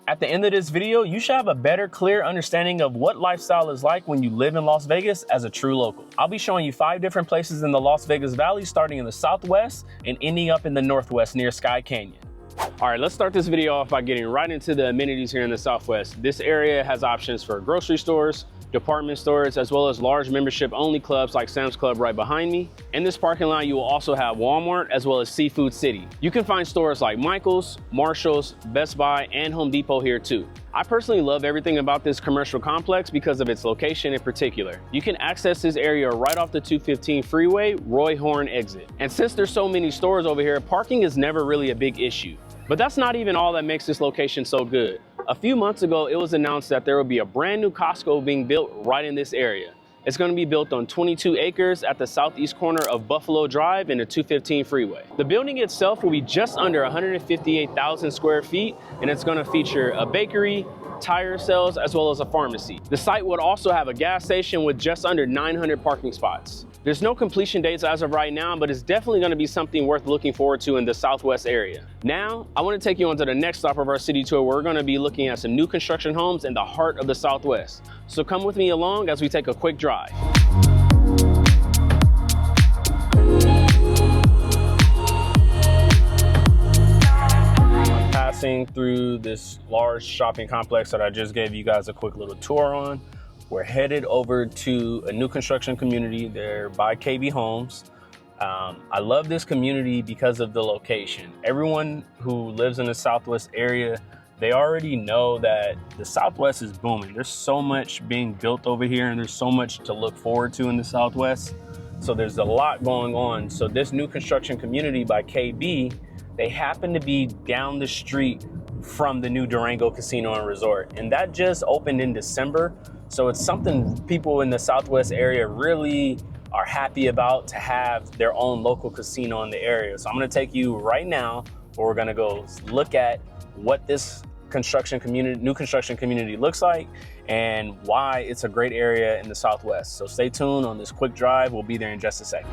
At the end of this video, you should have a better, clear understanding of what lifestyle is like when you live in Las Vegas as a true local. I'll be showing you 5 different places in the Las Vegas Valley, starting in the Southwest and ending up in the Northwest near Sky Canyon. All right, let's start this video off by getting right into the amenities here in the Southwest. This area has options for grocery stores, department stores, as well as large membership only clubs like Sam's Club right behind me. In this parking lot, you will also have Walmart as well as Seafood City. You can find stores like Michael's, Marshall's, Best Buy, and Home Depot here too. I personally love everything about this commercial complex because of its location in particular. You can access this area right off the 215 freeway, Roy Horn exit. And since there's so many stores over here, parking is never really a big issue. But that's not even all that makes this location so good. A few months ago, it was announced that there will be a brand new Costco being built right in this area. It's going to be built on 22 acres at the southeast corner of Buffalo Drive and the 215 freeway. The building itself will be just under 158,000 square feet, and it's going to feature a bakery, tire sales, as well as a pharmacy. The site would also have a gas station with just under 900 parking spots. There's no completion dates as of right now, but it's definitely going to be something worth looking forward to in the Southwest area. Now, I want to take you on to the next stop of our city tour, where we're going to be looking at some new construction homes in the heart of the Southwest. So come with me along as we take a quick drive. Passing through this large shopping complex that I just gave you guys a quick little tour on. We're headed over to a new construction community there by KB Homes. I love this community because of the location. Everyone who lives in the Southwest area, they already know that the Southwest is booming. There's so much being built over here, and there's so much to look forward to in the Southwest. So there's a lot going on. So this new construction community by KB, they happen to be down the street from the new Durango Casino and Resort. And that just opened in December. So it's something people in the Southwest area really are happy about, to have their own local casino in the area. So I'm gonna take you right now, where we're gonna go look at what this new construction community looks like and why it's a great area in the Southwest. So stay tuned on this quick drive. We'll be there in just a second.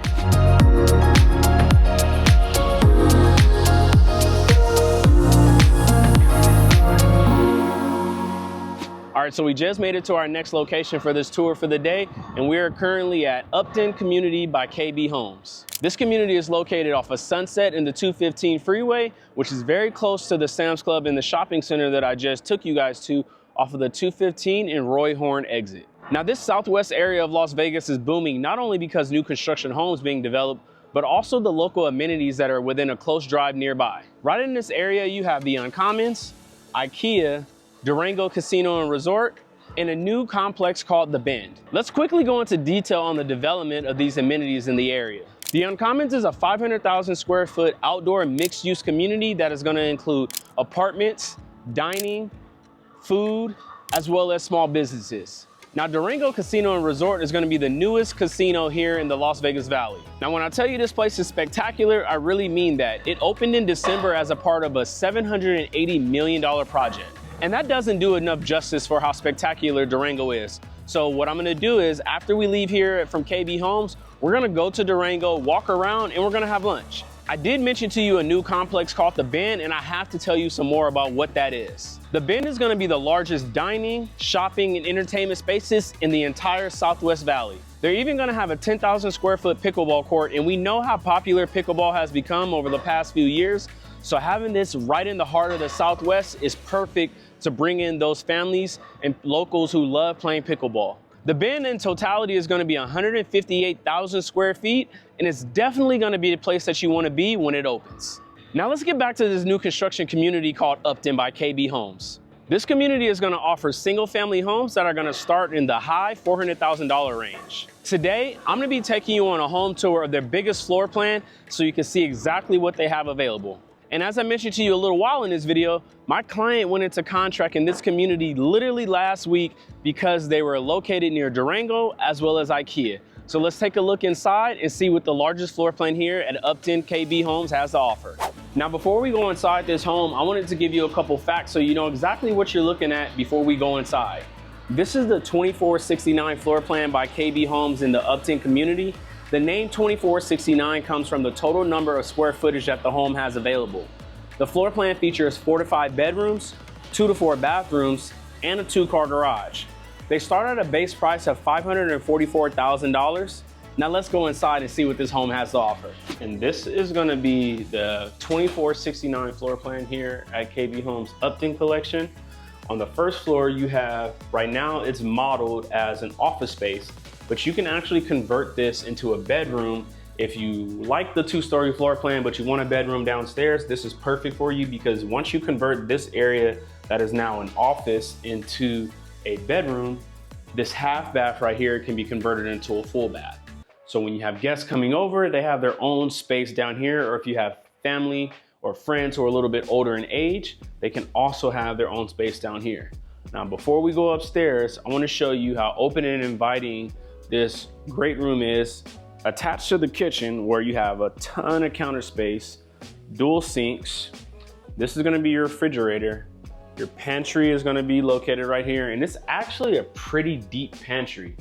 All right, so we just made it to our next location for this tour for the day, and we are currently at Upton Community by KB Homes. This community is located off of Sunset in the 215 freeway, which is very close to the Sam's Club and the shopping center that I just took you guys to off of the 215 and Roy Horn exit. Now, this Southwest area of Las Vegas is booming not only because new construction homes being developed, but also the local amenities that are within a close drive nearby. Right in this area, you have the Uncommons, IKEA, Durango Casino and Resort, and a new complex called The Bend. Let's quickly go into detail on the development of these amenities in the area. The Uncommons is a 500,000 square foot outdoor mixed use community that is going to include apartments, dining, food, as well as small businesses. Now, Durango Casino and Resort is going to be the newest casino here in the Las Vegas Valley. Now, when I tell you this place is spectacular, I really mean that. It opened in December as a part of a $780 million project. And that doesn't do enough justice for how spectacular Durango is. So what I'm gonna do is, after we leave here from KB Homes, we're gonna go to Durango, walk around, and we're gonna have lunch. I did mention to you a new complex called The Bend, and I have to tell you some more about what that is. The Bend is gonna be the largest dining, shopping, and entertainment spaces in the entire Southwest Valley. They're even gonna have a 10,000 square foot pickleball court, and we know how popular pickleball has become over the past few years. So having this right in the heart of the Southwest is perfect to bring in those families and locals who love playing pickleball. The Bend in totality is going to be 158,000 square feet, and it's definitely going to be the place that you want to be when it opens. Now let's get back to this new construction community called Upton by KB Homes. This community is going to offer single family homes that are going to start in the high $400,000 range. Today, I'm going to be taking you on a home tour of their biggest floor plan so you can see exactly what they have available. And as I mentioned to you a little while in this video, my client went into contract in this community literally last week because they were located near Durango as well as IKEA. So let's take a look inside and see what the largest floor plan here at Upton KB Homes has to offer. Now, before we go inside this home, I wanted to give you a couple facts so you know exactly what you're looking at before we go inside. This is the 2469 floor plan by KB Homes in the Upton community. The name 2469 comes from the total number of square footage that the home has available. The floor plan features 4 to 5 bedrooms, 2 to 4 bathrooms, and a 2-car garage. They start at a base price of $544,000. Now let's go inside and see what this home has to offer. And this is gonna be the 2469 floor plan here at KB Homes Upton Collection. On the first floor you have, right now it's modeled as an office space, but you can actually convert this into a bedroom. If you like the 2-story floor plan, but you want a bedroom downstairs, this is perfect for you, because once you convert this area that is now an office into a bedroom, this half bath right here can be converted into a full bath. So when you have guests coming over, they have their own space down here, or if you have family or friends who are a little bit older in age, they can also have their own space down here. Now, before we go upstairs, I want to show you how open and inviting this great room is, attached to the kitchen, where you have a ton of counter space, dual sinks. This is going to be your refrigerator. Your pantry is going to be located right here, and it's actually a pretty deep pantry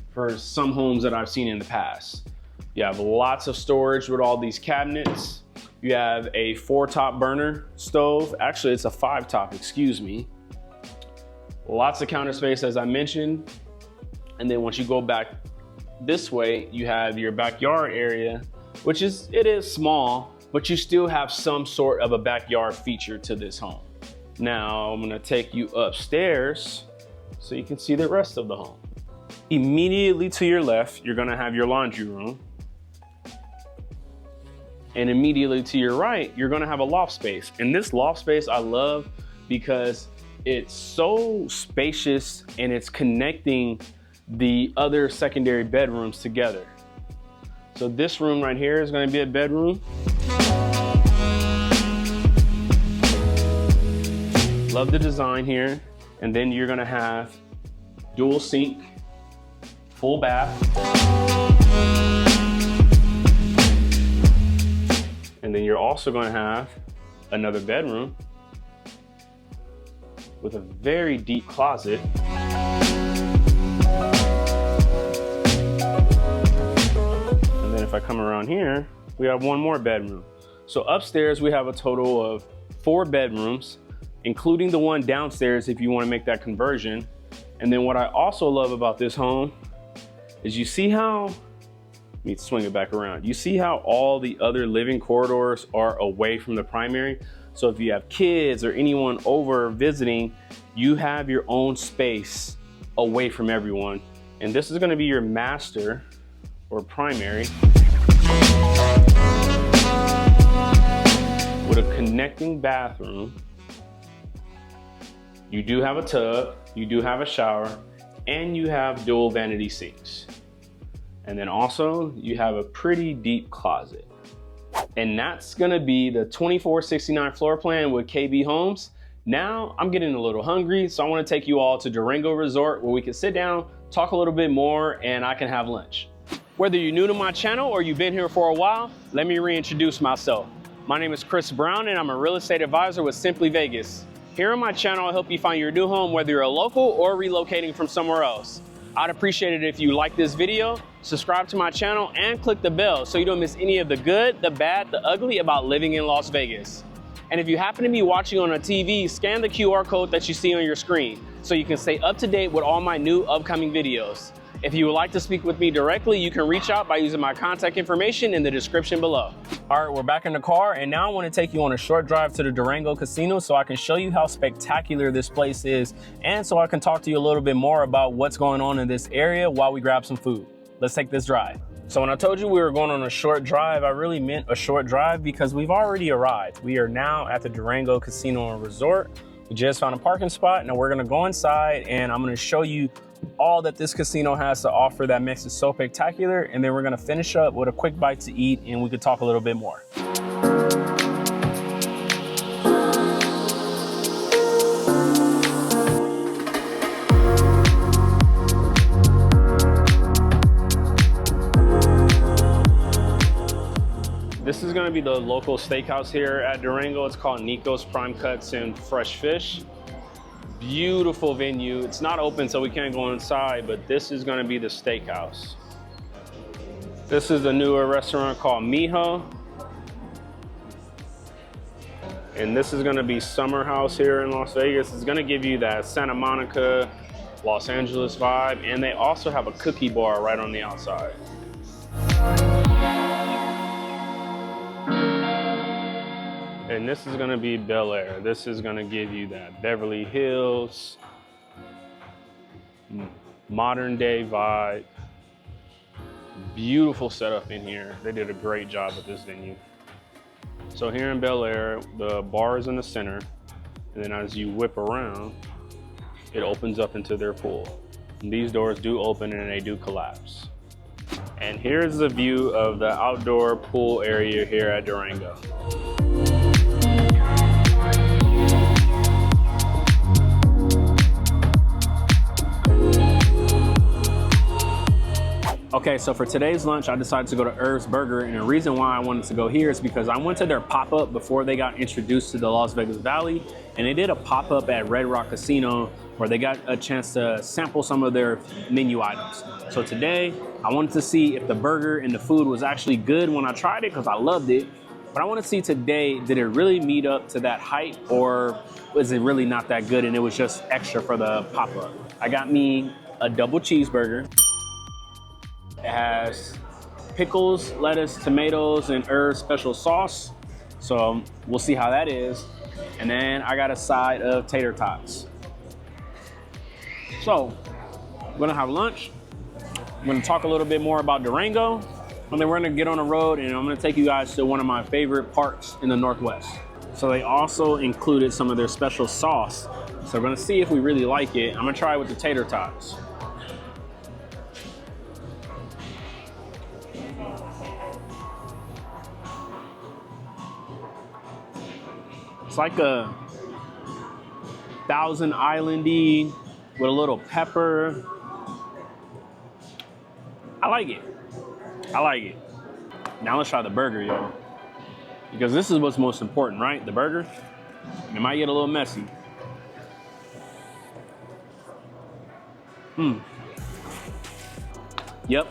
for some homes that I've seen in the past. You have lots of storage with all these cabinets. You have a 4-top burner stove. Actually, it's a 5-top, excuse me. Lots of counter space, as I mentioned. And then once you go back this way, you have your backyard area, which is small, but you still have some sort of a backyard feature to this home. Now I'm gonna take you upstairs so you can see the rest of the home. Immediately to your left, you're gonna have your laundry room. And immediately to your right, you're gonna have a loft space. And this loft space I love because it's so spacious and it's connecting the other secondary bedrooms together. So this room right here is gonna be a bedroom. Love the design here. And then you're gonna have dual sink, full bath. And then you're also gonna have another bedroom with a very deep closet. And then if I come around here, we have one more bedroom. So upstairs we have a total of 4 bedrooms, including the one downstairs if you want to make that conversion. And then what I also love about this home is you see how, let me swing it back around. You see how all the other living corridors are away from the primary? So if you have kids or anyone over visiting, you have your own space away from everyone. And this is going to be your master or primary with a connecting bathroom. You do have a tub, you do have a shower, and you have dual vanity sinks. And then also you have a pretty deep closet. And that's gonna be the 2469 floor plan with KB Homes. Now I'm getting a little hungry, so I wanna take you all to Durango Resort where we can sit down, talk a little bit more, and I can have lunch. Whether you're new to my channel or you've been here for a while, let me reintroduce myself. My name is Chris Brown and I'm a real estate advisor with Simply Vegas. Here on my channel, I help you find your new home, whether you're a local or relocating from somewhere else. I'd appreciate it if you like this video, subscribe to my channel, and click the bell so you don't miss any of the good, the bad, the ugly about living in Las Vegas. And if you happen to be watching on a TV, scan the QR code that you see on your screen so you can stay up to date with all my new upcoming videos. If you would like to speak with me directly, you can reach out by using my contact information in the description below. All right, we're back in the car, and now I want to take you on a short drive to the Durango Casino so I can show you how spectacular this place is, and so I can talk to you a little bit more about what's going on in this area while we grab some food. Let's take this drive. So when I told you we were going on a short drive, I really meant a short drive because we've already arrived. We are now at the Durango Casino and Resort. We just found a parking spot. Now we're gonna go inside and I'm gonna show you all that this casino has to offer that makes it so spectacular. And then we're gonna finish up with a quick bite to eat and we could talk a little bit more. This is gonna be the local steakhouse here at Durango. It's called Nico's Prime Cuts and Fresh Fish. Beautiful venue. It's not open, so we can't go inside, but this is gonna be the steakhouse. This is a newer restaurant called Mijo. And this is gonna be Summer House here in Las Vegas. It's gonna give you that Santa Monica, Los Angeles vibe. And they also have a cookie bar right on the outside. And this is gonna be Bel Air. This is gonna give you that Beverly Hills, modern day vibe. Beautiful setup in here. They did a great job with this venue. So here in Bel Air, the bar is in the center, and then as you whip around, it opens up into their pool. And these doors do open and they do collapse. And here's the view of the outdoor pool area here at Durango. Okay, so for today's lunch, I decided to go to Irv's Burger, and the reason why I wanted to go here is because I went to their pop-up before they got introduced to the Las Vegas Valley, and they did a pop-up at Red Rock Casino where they got a chance to sample some of their menu items. So today, I wanted to see if the burger and the food was actually good when I tried it, because I loved it. But I want to see today, did it really meet up to that hype, or was it really not that good and it was just extra for the pop-up? I got me a double cheeseburger. It has pickles, lettuce, tomatoes, and Irv's special sauce. So we'll see how that is. And then I got a side of tater tots. So we're gonna have lunch. I'm gonna talk a little bit more about Durango, and then we're gonna get on the road and I'm gonna take you guys to one of my favorite parks in the Northwest. So they also included some of their special sauce. So we're gonna see if we really like it. I'm gonna try it with the tater tots. It's like a Thousand Island-y with a little pepper. I like it. I like it. Now let's try the burger, yo. Because this is what's most important, right? The burger. It might get a little messy. Yep,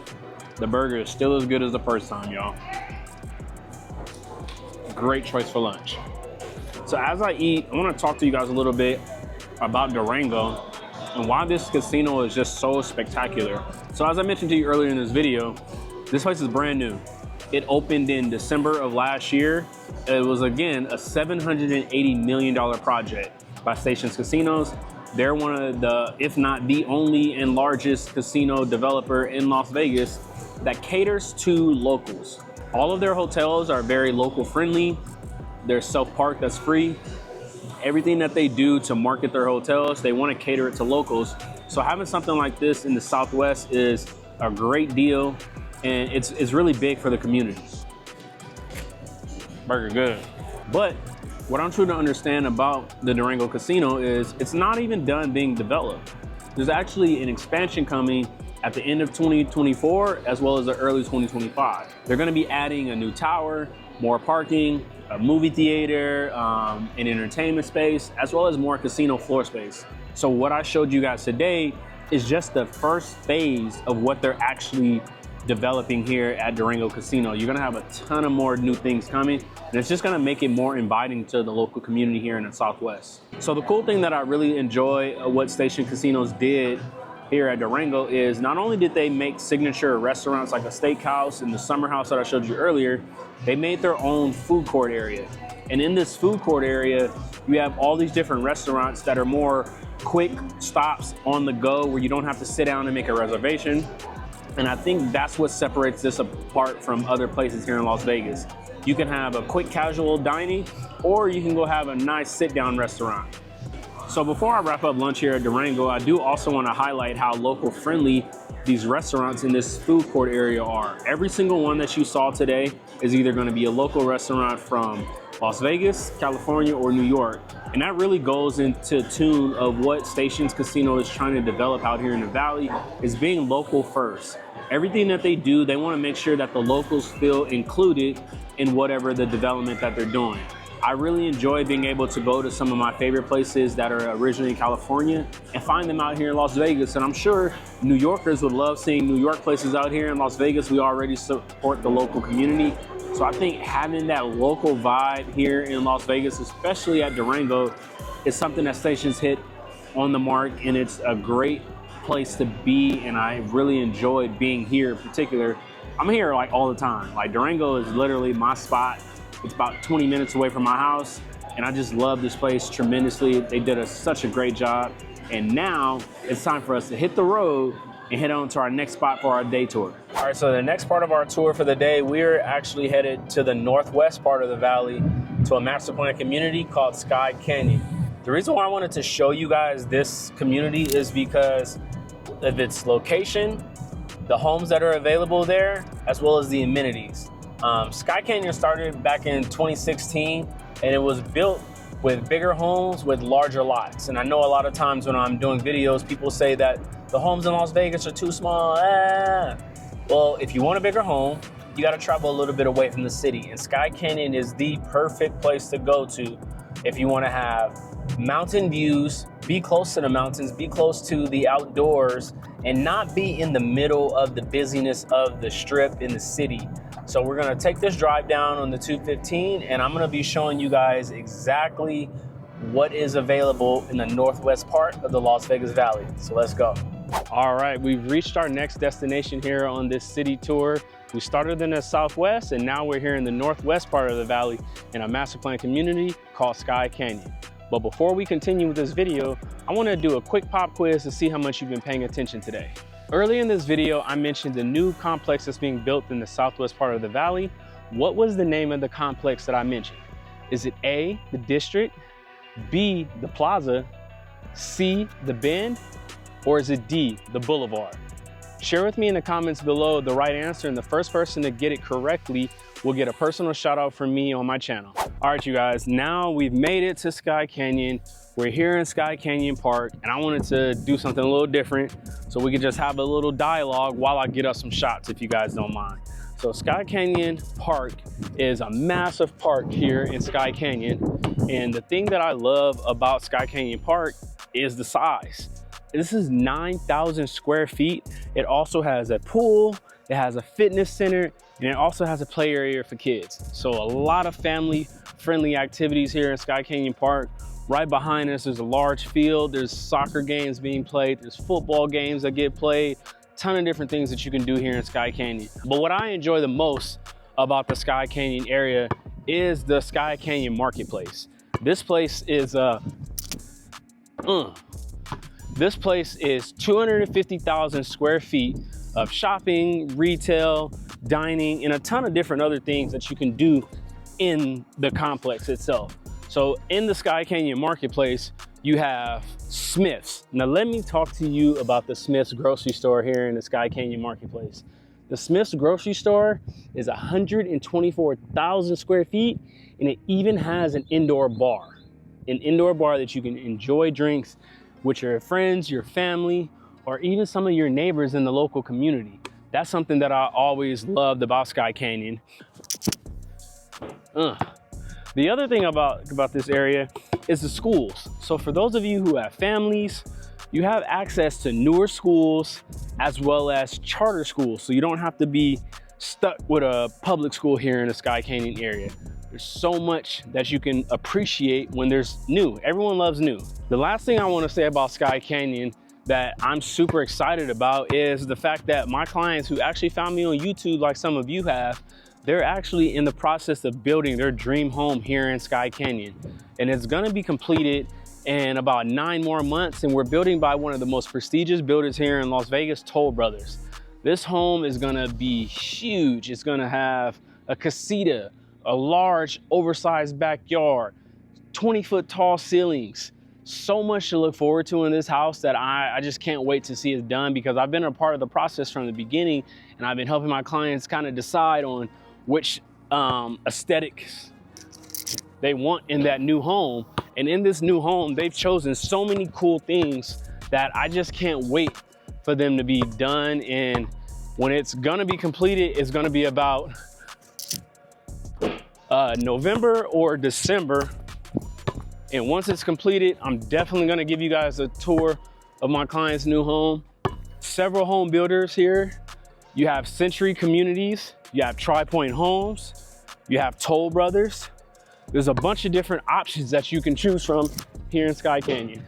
the burger is still as good as the first time, y'all. Great choice for lunch. So as I eat, I want to talk to you guys a little bit about Durango and why this casino is just so spectacular. So as I mentioned to you earlier in this video, this place is brand new. It opened in December of last year. It was, again, a $780 million project by Stations Casinos. They're one of the, if not the only and largest casino developer in Las Vegas that caters to locals. All of their hotels are very local friendly. Their self-park that's free. Everything that they do to market their hotels, they want to cater it to locals. So having something like this in the Southwest is a great deal, and it's really big for the community. Burger good. But what I'm trying to understand about the Durango Casino is it's not even done being developed. There's actually an expansion coming at the end of 2024 as well as the early 2025. They're going to be adding a new tower, more parking, a movie theater, an entertainment space, as well as more casino floor space. So what I showed you guys today is just the first phase of what they're actually developing here at Durango Casino. You're gonna have a ton of more new things coming, and it's just gonna make it more inviting to the local community here in the Southwest. So the cool thing that I really enjoy what Station Casinos did here at Durango is not only did they make signature restaurants like a steakhouse and the summer house that I showed you earlier, they made their own food court area. And in this food court area, you have all these different restaurants that are more quick stops on the go where you don't have to sit down and make a reservation. And I think that's what separates this apart from other places here in Las Vegas. You can have a quick casual dining, or you can go have a nice sit-down restaurant. So before I wrap up lunch here at Durango, I do also want to highlight how local friendly these restaurants in this food court area are. Every single one that you saw today is either going to be a local restaurant from Las Vegas, California, or New York. And that really goes into tune of what Stations Casino is trying to develop out here in the Valley, is being local first. Everything that they do, they want to make sure that the locals feel included in whatever the development that they're doing. I really enjoy being able to go to some of my favorite places that are originally in California and find them out here in Las Vegas. And I'm sure New Yorkers would love seeing New York places out here in Las Vegas. We already support the local community. So I think having that local vibe here in Las Vegas, especially at Durango, is something that Stations hit on the mark, and it's a great place to be. And I really enjoyed being here in particular. I'm here like all the time. Like Durango is literally my spot. It's about 20 minutes away from my house, and I just love this place tremendously. They did such a great job. And now it's time for us to hit the road and head on to our next spot for our day tour. All right, so the next part of our tour for the day, we're actually headed to the northwest part of the valley to a master plan community called Sky Canyon. The reason why I wanted to show you guys this community is because of its location, the homes that are available there, as well as the amenities. Sky Canyon started back in 2016, and it was built with bigger homes with larger lots. And I know a lot of times when I'm doing videos, people say that the homes in Las Vegas are too small. Well, if you want a bigger home, you got to travel a little bit away from the city. And Sky Canyon is the perfect place to go to if you want to have mountain views, be close to the mountains, be close to the outdoors, and not be in the middle of the busyness of the strip in the city. So we're gonna take this drive down on the 215, and I'm gonna be showing you guys exactly what is available in the northwest part of the Las Vegas Valley. So let's go. All right, we've reached our next destination here on this city tour. We started in the southwest, and now we're here in the northwest part of the valley in a master plan community called Sky Canyon. But before we continue with this video, I wanna do a quick pop quiz to see how much you've been paying attention today. Early in this video, I mentioned the new complex that's being built in the southwest part of the valley. What was the name of the complex that I mentioned? Is it A, the District, B, the Plaza, C, the Bend, or is it D, the Boulevard? Share with me in the comments below the right answer, and the first person to get it correctly will get a personal shout out from me on my channel. All right, you guys, now we've made it to Sky Canyon. We're here in Sky Canyon Park, and I wanted to do something a little different so we could just have a little dialogue while I get us some shots, if you guys don't mind. So Sky Canyon Park is a massive park here in Sky Canyon. And the thing that I love about Sky Canyon Park is the size. This is 9,000 square feet. It also has a pool, it has a fitness center, and it also has a play area for kids. So a lot of family-friendly activities here in Sky Canyon Park. Right behind us is a large field. There's soccer games being played. There's football games that get played. Ton of different things that you can do here in Sky Canyon. But what I enjoy the most about the Sky Canyon area is the Sky Canyon Marketplace. This place is 250,000 square feet of shopping, retail, dining, and a ton of different other things that you can do in the complex itself. So in the Sky Canyon Marketplace, you have Smith's. Now let me talk to you about the Smith's grocery store here in the Sky Canyon Marketplace. The Smith's grocery store is 124,000 square feet, and it even has an indoor bar that you can enjoy drinks with your friends, your family, or even some of your neighbors in the local community. That's something that I always loved about Sky Canyon. The other thing about this area is the schools. So for those of you who have families, you have access to newer schools as well as charter schools. So you don't have to be stuck with a public school here in the Sky Canyon area. There's so much that you can appreciate when there's new. Everyone loves new. The last thing I want to say about Sky Canyon that I'm super excited about is the fact that my clients who actually found me on YouTube, like some of you have, they're actually in the process of building their dream home here in Sky Canyon. And it's gonna be completed in about 9 more months, and we're building by one of the most prestigious builders here in Las Vegas, Toll Brothers. This home is gonna be huge. It's gonna have a casita, a large oversized backyard, 20-foot tall ceilings. So much to look forward to in this house that I just can't wait to see it done, because I've been a part of the process from the beginning, and I've been helping my clients kind of decide on which aesthetics they want in that new home. And in this new home, they've chosen so many cool things that I just can't wait for them to be done. And when it's gonna be completed, it's gonna be about November or December. And once it's completed, I'm definitely gonna give you guys a tour of my client's new home. Several home builders here. You have Century Communities, you have Tri-Point Homes, you have Toll Brothers. There's a bunch of different options that you can choose from here in Sky Canyon.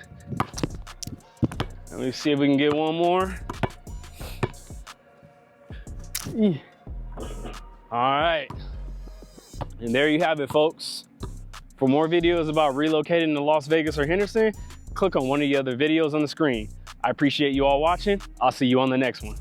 Let me see if we can get one more. All right, and there you have it, folks. For more videos about relocating to Las Vegas or Henderson, click on one of the other videos on the screen. I appreciate you all watching. I'll see you on the next one.